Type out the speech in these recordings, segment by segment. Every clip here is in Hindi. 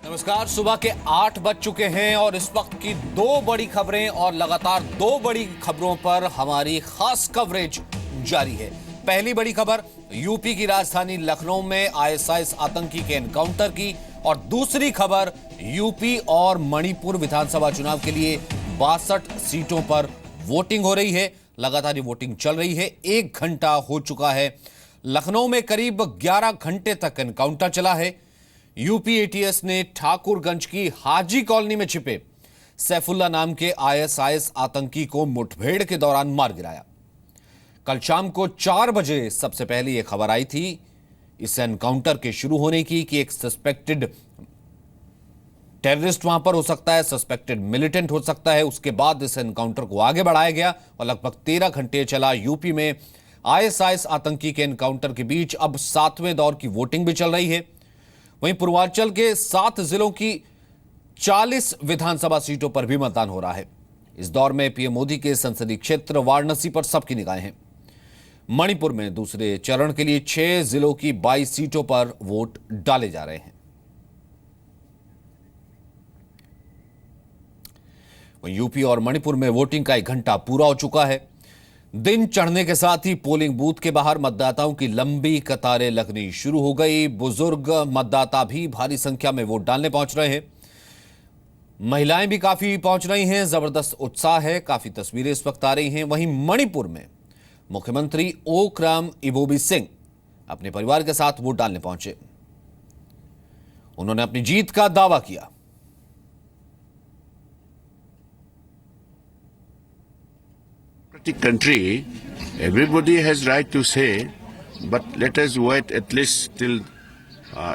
नमस्कार। सुबह के 8 बज चुके हैं और इस वक्त की दो बड़ी खबरें और लगातार दो बड़ी खबरों पर हमारी खास कवरेज जारी है। पहली बड़ी खबर यूपी की राजधानी लखनऊ में आईएसआईएस आतंकी के एनकाउंटर की और दूसरी खबर यूपी और मणिपुर विधानसभा चुनाव के लिए 62 सीटों पर वोटिंग हो रही है। लगातार ये वोटिंग चल रही है, 1 घंटा हो चुका है। लखनऊ में करीब 11 घंटे तक एनकाउंटर चला है। यूपी एटीएस ने ठाकुरगंज की हाजी कॉलोनी में छिपे सैफुल्ला नाम के आईएसआईएस आतंकी को मुठभेड़ के दौरान मार गिराया। कल शाम को 4 बजे सबसे पहले यह खबर आई थी इस एनकाउंटर के शुरू होने की कि एक सस्पेक्टेड टेररिस्ट वहां पर हो सकता है, सस्पेक्टेड मिलिटेंट हो सकता है। उसके बाद इस एनकाउंटर को आगे बढ़ाया गया और लगभग 13 घंटे चला। यूपी में आईएसआईएस आतंकी के एनकाउंटर के बीच अब 7वें दौर की वोटिंग भी चल रही है। वहीं पूर्वांचल के 7 जिलों की 40 विधानसभा सीटों पर भी मतदान हो रहा है। इस दौर में पीएम मोदी के संसदीय क्षेत्र वाराणसी पर सबकी निगाहें हैं। मणिपुर में दूसरे चरण के लिए 6 जिलों की 22 सीटों पर वोट डाले जा रहे हैं। वहीं यूपी और मणिपुर में वोटिंग का 1 घंटा पूरा हो चुका है। दिन चढ़ने के साथ ही पोलिंग बूथ के बाहर मतदाताओं की लंबी कतारें लगनी शुरू हो गई। बुजुर्ग मतदाता भी भारी संख्या में वोट डालने पहुंच रहे हैं। महिलाएं भी काफी पहुंच रही हैं। जबरदस्त उत्साह है, काफी तस्वीरें इस वक्त आ रही हैं। वहीं मणिपुर में मुख्यमंत्री ओक्राम इबोबी सिंह अपने परिवार के साथ वोट डालने पहुंचे। उन्होंने अपनी जीत का दावा किया। Country, everybody has right to say, but let us wait at least till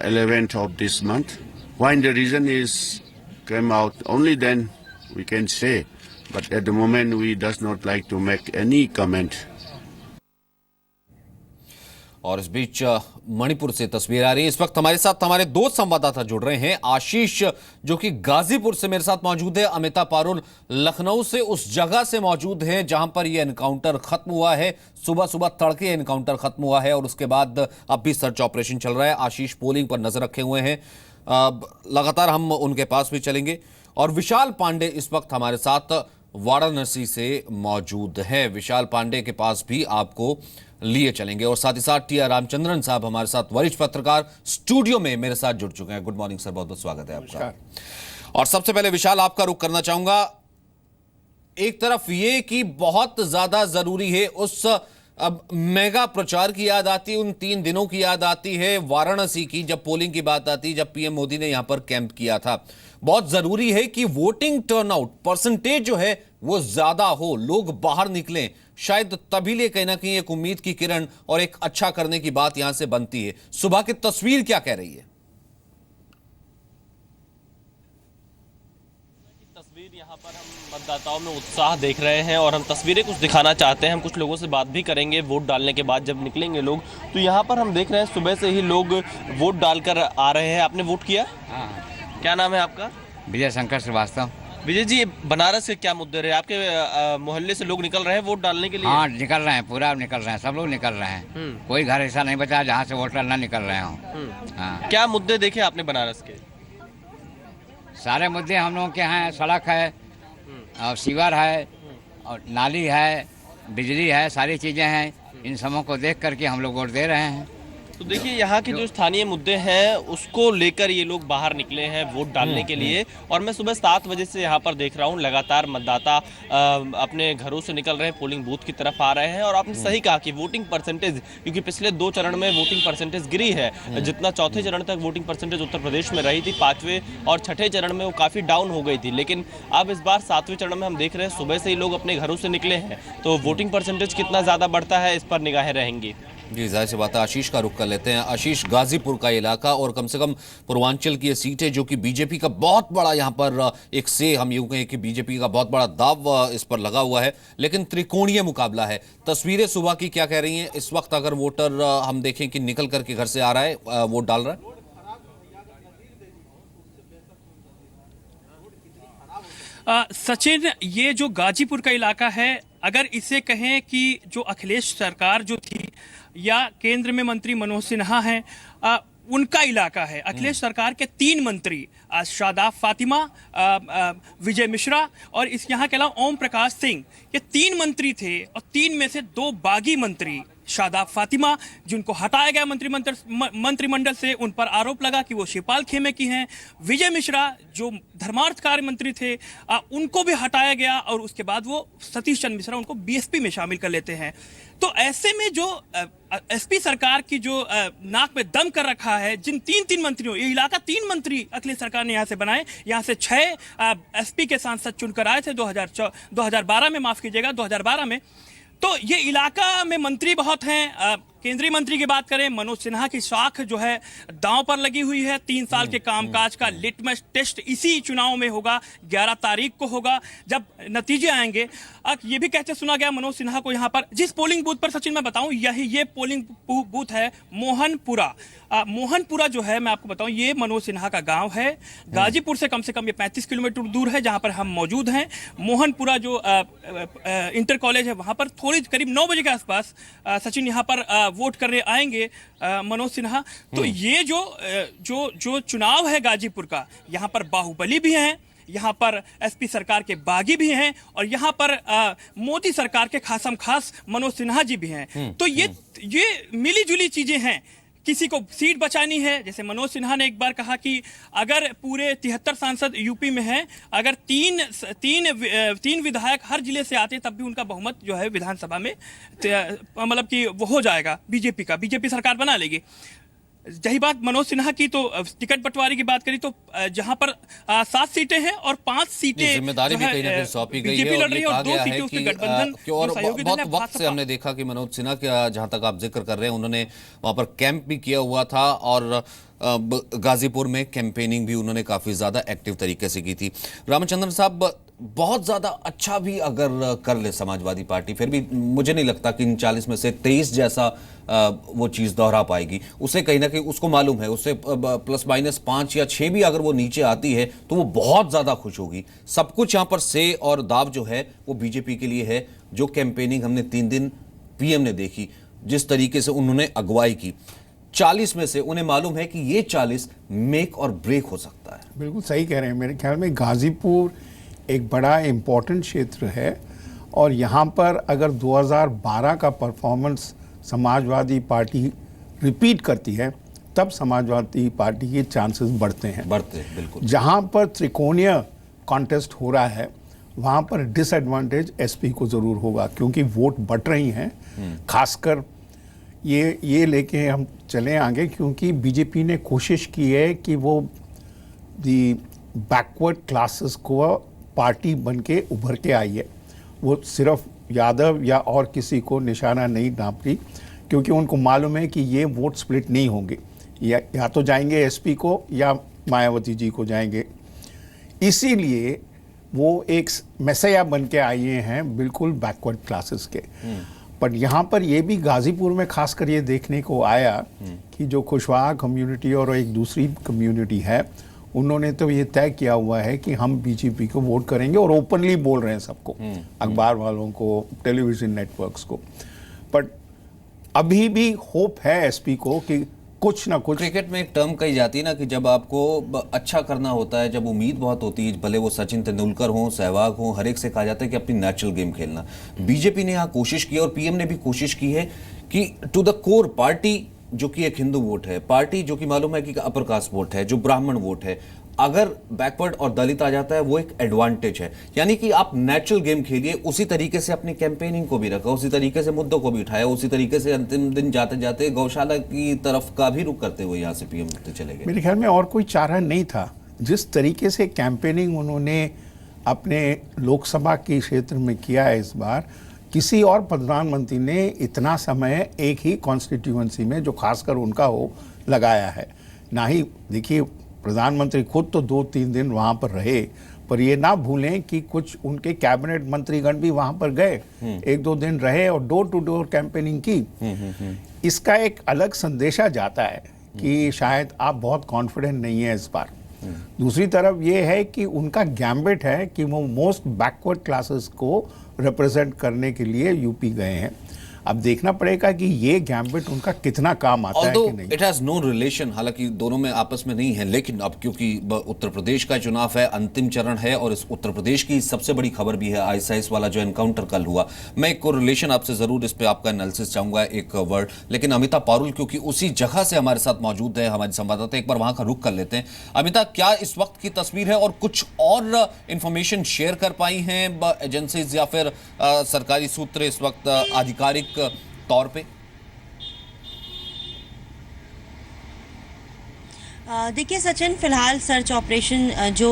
11th of this month. When the reason is came out, only then we can say. But at the moment, we does not like to make any comment. और इस बीच मणिपुर से तस्वीर आ रही है। इस वक्त हमारे साथ हमारे 2 संवाददाता जुड़ रहे हैं। आशीष जो कि गाजीपुर से मेरे साथ मौजूद है, अमिता पारुल लखनऊ से उस जगह से मौजूद हैं जहां पर यह एनकाउंटर खत्म हुआ है। सुबह सुबह तड़के एनकाउंटर खत्म हुआ है और उसके बाद अब भी सर्च ऑपरेशन चल रहा है। आशीष पोलिंग पर नजर रखे हुए हैं, लगातार हम उनके पास भी चलेंगे। और विशाल पांडे इस वक्त हमारे साथ वाराणसी से मौजूद है। विशाल पांडे के पास भी आपको लिए चलेंगे और साथ ही साथ टी.आर. रामचंद्रन साहब हमारे साथ वरिष्ठ पत्रकार स्टूडियो में मेरे साथ जुड़ चुके हैं। गुड मॉर्निंग सर, बहुत बहुत स्वागत है आपका। और सबसे पहले विशाल आपका रुख करना चाहूंगा। एक तरफ ये कि बहुत ज्यादा जरूरी है, उस अब मेगा प्रचार की याद आती है, उन 3 दिनों की याद आती है वाराणसी की, जब पोलिंग की बात आती है, जब पीएम मोदी ने यहां पर कैंप किया था। बहुत जरूरी है कि वोटिंग टर्नआउट परसेंटेज जो है वो ज्यादा हो, लोग बाहर निकलें। शायद तभी ले कहीं ना कहीं एक उम्मीद की किरण और एक अच्छा करने की बात यहां से बनती है। सुबह की तस्वीर क्या कह रही है? तस्वीर यहाँ पर हम मतदाताओं में उत्साह देख रहे हैं और हम तस्वीरें कुछ दिखाना चाहते हैं। हम कुछ लोगों से बात भी करेंगे वोट डालने के बाद जब निकलेंगे लोग। तो यहाँ पर हम देख रहे हैं सुबह से ही लोग वोट डालकर आ रहे हैं। आपने वोट किया? हाँ। क्या नाम है आपका? विजय शंकर श्रीवास्तव। विजय जी, बनारस के क्या मुद्दे रहे? आपके मोहल्ले से लोग निकल रहे हैं वोट डालने के लिए? हाँ, निकल रहे हैं, पूरा निकल रहे हैं, सब लोग निकल रहे हैं। कोई घर ऐसा नहीं बचा जहाँ से वोटर ना निकल रहे हों। हाँ। क्या मुद्दे देखे आपने बनारस के? सारे मुद्दे हम लोगों के हैं। सड़क है और सीवर है और नाली है, बिजली है, सारी चीज़ें हैं। इन सबों को देख करके हम लोग वोट दे रहे हैं। तो देखिए, यहाँ के जो स्थानीय मुद्दे हैं उसको लेकर ये लोग बाहर निकले हैं वोट डालने के लिए। और मैं सुबह 7 बजे से यहाँ पर देख रहा हूँ लगातार मतदाता अपने घरों से निकल रहे हैं, पोलिंग बूथ की तरफ आ रहे हैं। और आपने सही कहा कि वोटिंग परसेंटेज, क्योंकि पिछले 2 चरण में वोटिंग परसेंटेज गिरी है। जितना चौथे चरण तक वोटिंग परसेंटेज उत्तर प्रदेश में रही थी, 5वें और 6ठे चरण में वो काफ़ी डाउन हो गई थी। लेकिन अब इस बार 7वें चरण में हम देख रहे हैं सुबह से ही लोग अपने घरों से निकले हैं। तो वोटिंग परसेंटेज कितना ज़्यादा बढ़ता है, इस पर निगाहें रहेंगी। जी, जाहिर सी बात है। आशीष का रुख कर लेते हैं। आशीष, गाजीपुर का इलाका और कम से कम पूर्वांचल की ये सीट है जो कि बीजेपी का बहुत बड़ा यहाँ पर एक से हम यूं कहें कि बीजेपी का बहुत बड़ा दाव इस पर लगा हुआ है, लेकिन त्रिकोणीय मुकाबला है। तस्वीरें सुबह की क्या कह रही हैं इस वक्त? अगर वोटर हम देखें कि निकल करके घर से आ रहा है, वोट डाल रहा है। सचिन, ये जो गाजीपुर का इलाका है, अगर इसे कहें कि जो अखिलेश सरकार जो थी या केंद्र में मंत्री मनोज सिन्हा हैं, उनका इलाका है। अखिलेश सरकार के 3 मंत्री शादाब फातिमा, विजय मिश्रा और इस यहाँ के अलावा ओम प्रकाश सिंह, ये 3 मंत्री थे और 3 में से 2 बागी मंत्री शादाब फातिमा जिनको हटाया गया मंत्रिमंडल से, उन पर आरोप लगा कि वो शिवपाल खेमे की हैं। विजय मिश्रा जो धर्मार्थ कार्य मंत्री थे उनको भी हटाया गया और उसके बाद वो सतीश चंद्र मिश्रा उनको बीएसपी में शामिल कर लेते हैं। तो ऐसे में जो एसपी सरकार की जो नाक में दम कर रखा है, जिन 3 मंत्रियों, ये इलाका 3 मंत्री अखिलेश सरकार ने यहाँ से बनाए, यहाँ से 6 एसपी के सांसद चुनकर आए थे 2012 में, माफ कीजिएगा 2012 में। तो ये इलाका में मंत्री बहुत हैं। केंद्रीय मंत्री की बात करें, मनोज सिन्हा की साख जो है दांव पर लगी हुई है। 3 साल के कामकाज का लिटमस टेस्ट इसी चुनाव में होगा, 11 तारीख को होगा जब नतीजे आएंगे। ये भी कहते सुना गया मनोज सिन्हा को यहाँ पर, जिस पोलिंग बूथ पर सचिन मैं बताऊं, ये पोलिंग बूथ है मोहनपुरा। मोहनपुरा जो है मैं आपको बताऊं, ये मनोज सिन्हा का गांव है। गाजीपुर से कम ये 35 किलोमीटर दूर है जहां पर हम मौजूद हैं। मोहनपुरा जो इंटर कॉलेज है वहां पर थोड़ी करीब 9 बजे के आसपास सचिन यहाँ पर वोट करने आएंगे मनोज सिन्हा। तो ये जो चुनाव है गाजीपुर का, यहाँ पर बाहुबली भी हैं, यहाँ पर एसपी सरकार के बागी भी हैं और यहाँ पर मोदी सरकार के खासम खास मनोज सिन्हा जी भी हैं। तो ये मिली जुली चीजें हैं। किसी को सीट बचानी है, जैसे मनोज सिन्हा ने एक बार कहा कि अगर पूरे 73 सांसद यूपी में हैं, अगर तीन विधायक हर जिले से आते तब भी उनका बहुमत जो है विधानसभा में मतलब कि वो हो जाएगा, बीजेपी सरकार बना लेगी। यही बात मनोज सिन्हा की, तो टिकट बंटवारे की बात करी तो जहां पर 7 सीटें हैं और 5 सीटें जिम्मेदारी भी कहीं ना कहीं सौंपी गई है और ये कहा गया है कि और बहुत वक्त से हमने देखा कि मनोज सिन्हा का, जहां तक आप जिक्र कर रहे हैं, उन्होंने वहां पर कैंप भी किया हुआ था और गाजीपुर में कैंपेनिंग भी उन्होंने काफी ज्यादा एक्टिव तरीके से की थी। रामचंद्रन साहब, बहुत ज्यादा अच्छा भी अगर कर ले समाजवादी पार्टी, फिर भी मुझे नहीं लगता कि इन 40 में से 23 जैसा वो चीज दोहरा पाएगी। उसे कहीं ना कहीं उसको मालूम है, उससे ±5 या 6 भी अगर वो नीचे आती है तो वो बहुत ज्यादा खुश होगी। सब कुछ यहां पर से और दाव जो है वो बीजेपी के लिए है। जो कैंपेनिंग हमने 3 दिन पीएम ने देखी, जिस तरीके से उन्होंने अगुवाई की, 40 में से उन्हें मालूम है कि ये 40 मेक और ब्रेक हो सकता है। बिल्कुल सही कह रहे हैं। मेरे ख्याल में गाजीपुर एक बड़ा इम्पोर्टेंट क्षेत्र है और यहाँ पर अगर 2012 का परफॉर्मेंस समाजवादी पार्टी रिपीट करती है तब समाजवादी पार्टी के चांसेस बढ़ते हैं बिल्कुल। जहाँ पर त्रिकोणीय कॉन्टेस्ट हो रहा है वहाँ पर डिसएडवांटेज एसपी को ज़रूर होगा, क्योंकि वोट बढ़ रही हैं। खासकर ये लेके हम चले आगे, क्योंकि बीजेपी ने कोशिश की है कि वो दी बैकवर्ड क्लासेस को पार्टी बन के उभर के आई है। वो सिर्फ यादव या और किसी को निशाना नहीं नाप रही, क्योंकि उनको मालूम है कि ये वोट स्प्लिट नहीं होंगे, या तो जाएंगे एसपी को या मायावती जी को जाएंगे। इसीलिए वो एक मैसेया बन के आए हैं बिल्कुल बैकवर्ड क्लासेस के। पर यहाँ पर ये भी गाजीपुर में खासकर ये देखने को आया कि जो कुशवाहा कम्युनिटी और एक दूसरी कम्युनिटी है, उन्होंने तो ये तय किया हुआ है कि हम बीजेपी को वोट करेंगे और ओपनली बोल रहे हैं सबको, अखबार वालों को, टेलीविजन नेटवर्क्स को। बट अभी भी होप है एसपी को कि कुछ ना कुछ। क्रिकेट में एक टर्म कही जाती है ना कि जब आपको अच्छा करना होता है, जब उम्मीद बहुत होती है, भले वो सचिन तेंदुलकर हो, सहवाग हो, हर एक से कहा जाता है कि अपनी नेचुरल गेम खेलना। बीजेपी ने यहाँ कोशिश की और पीएम ने भी कोशिश की है कि टू द कोर पार्टी, जो कि एक हिंदू वोट है, पार्टी जो कि मालूम है कि अपर कास्ट वोट है, जो ब्राह्मण वोट है, अगर बैकवर्ड और दलित आ जाता है वो एक एडवांटेज है। यानी कि आप नेचुरल गेम खेलिए, उसी तरीके से अपनी कैंपेनिंग को भी रखा, उसी तरीके से मुद्दों को भी उठाया, उसी तरीके से अंतिम दिन जाते जाते गौशाला की तरफ का भी रुख करते हुए यहाँ से पीएम चले गए। मेरे ख्याल में और कोई चारा नहीं था। जिस तरीके से कैंपेनिंग उन्होंने अपने लोकसभा के क्षेत्र में किया है इस बार, किसी और प्रधानमंत्री ने इतना समय एक ही कॉन्स्टिट्यूएंसी में, जो खासकर उनका हो, लगाया है ना ही। देखिए, प्रधानमंत्री खुद तो 2-3 दिन वहाँ पर रहे, पर ये ना भूलें कि कुछ उनके कैबिनेट मंत्रीगण भी वहाँ पर गए, 1-2 दिन रहे और डोर टू डोर कैंपेनिंग की। इसका एक अलग संदेशा जाता है कि शायद आप बहुत कॉन्फिडेंट नहीं है इस बार। दूसरी तरफ ये है कि उनका गैम्बिट है कि वो मोस्ट बैकवर्ड क्लासेस को रिप्रेजेंट करने के लिए यूपी गए हैं। अब देखना पड़ेगा कि ये गैम्बिट उनका कितना काम आता है कि नहीं। इट हैज नो रिलेशन, हालांकि दोनों में आपस में नहीं है, लेकिन अब क्योंकि उत्तर प्रदेश का चुनाव है, अंतिम चरण है, और इस उत्तर प्रदेश की सबसे बड़ी खबर भी है आईएसआईएस वाला जो एनकाउंटर कल हुआ। मैं एक कोरिलेशन आपसे जरूर इस पे आपका एनालिसिस चाहूंगा, एक वर्ड, लेकिन अमिता पारुल क्योंकि उसी जगह से हमारे साथ मौजूद है, हमारे संवाददाता, एक बार वहां का रुख कर लेते हैं। अमिता, क्या इस वक्त की तस्वीर है और कुछ और इंफॉर्मेशन शेयर कर पाई हैं एजेंसीज या फिर सरकारी सूत्र इस वक्त आधिकारिक तौर पे? देखिए सचिन, फिलहाल सर्च ऑपरेशन जो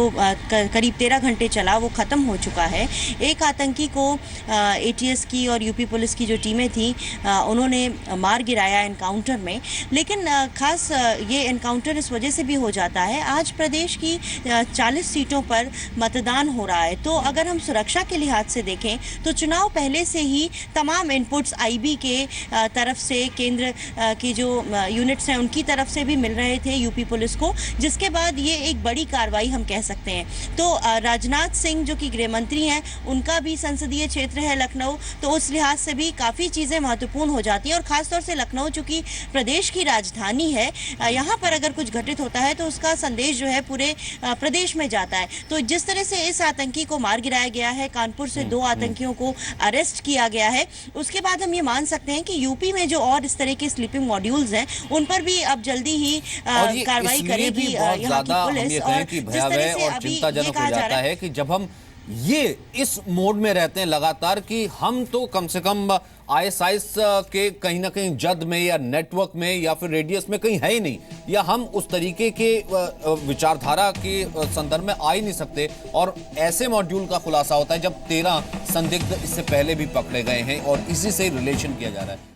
करीब 13 घंटे चला वो ख़त्म हो चुका है। एक आतंकी को एटीएस की और यूपी पुलिस की जो टीमें थी उन्होंने मार गिराया एनकाउंटर में, लेकिन खास ये एनकाउंटर इस वजह से भी हो जाता है, आज प्रदेश की 40 सीटों पर मतदान हो रहा है। तो अगर हम सुरक्षा के लिहाज से देखें तो चुनाव पहले से ही तमाम इनपुट्स आईबी के तरफ से, केंद्र की जो यूनिट्स हैं उनकी तरफ से भी मिल रहे थे यूपी पुलिस को, जिसके बाद ये एक बड़ी कार्रवाई हम कह सकते हैं। तो राजनाथ सिंह जो कि गृह मंत्री हैं, उनका भी संसदीय क्षेत्र है लखनऊ, तो उस लिहाज से भी काफ़ी चीज़ें महत्वपूर्ण हो जाती हैं। और ख़ासतौर से लखनऊ चूँकि प्रदेश की राजधानी है, यहाँ पर अगर कुछ घटित होता है तो उसका संदेश जो है पूरे प्रदेश में जाता है। तो जिस तरह से इस आतंकी को मार गिराया गया है, कानपुर से 2 आतंकियों को अरेस्ट किया गया है, उसके बाद हम ये मान सकते हैं कि यूपी में जो और इस तरह के स्लीपिंग मॉड्यूल्स हैं उन पर भी अब जल्दी ही कार्रवाई करेगी बहुत यहाँ ज्यादा की पुलिस। हम ये कहें कि भयावह और चिंताजनक हो जाता है कि जब हम ये इस मोड में रहते हैं लगातार कि हम तो कम से कम आईएसआईएस के कहीं ना कहीं जद में या नेटवर्क में या फिर रेडियस में कहीं है ही नहीं, या हम उस तरीके के विचारधारा के संदर्भ में आ ही नहीं सकते, और ऐसे मॉड्यूल का खुलासा होता है जब 13 संदिग्ध इससे पहले भी पकड़े गए हैं और इसी से रिलेशन किया जा रहा है।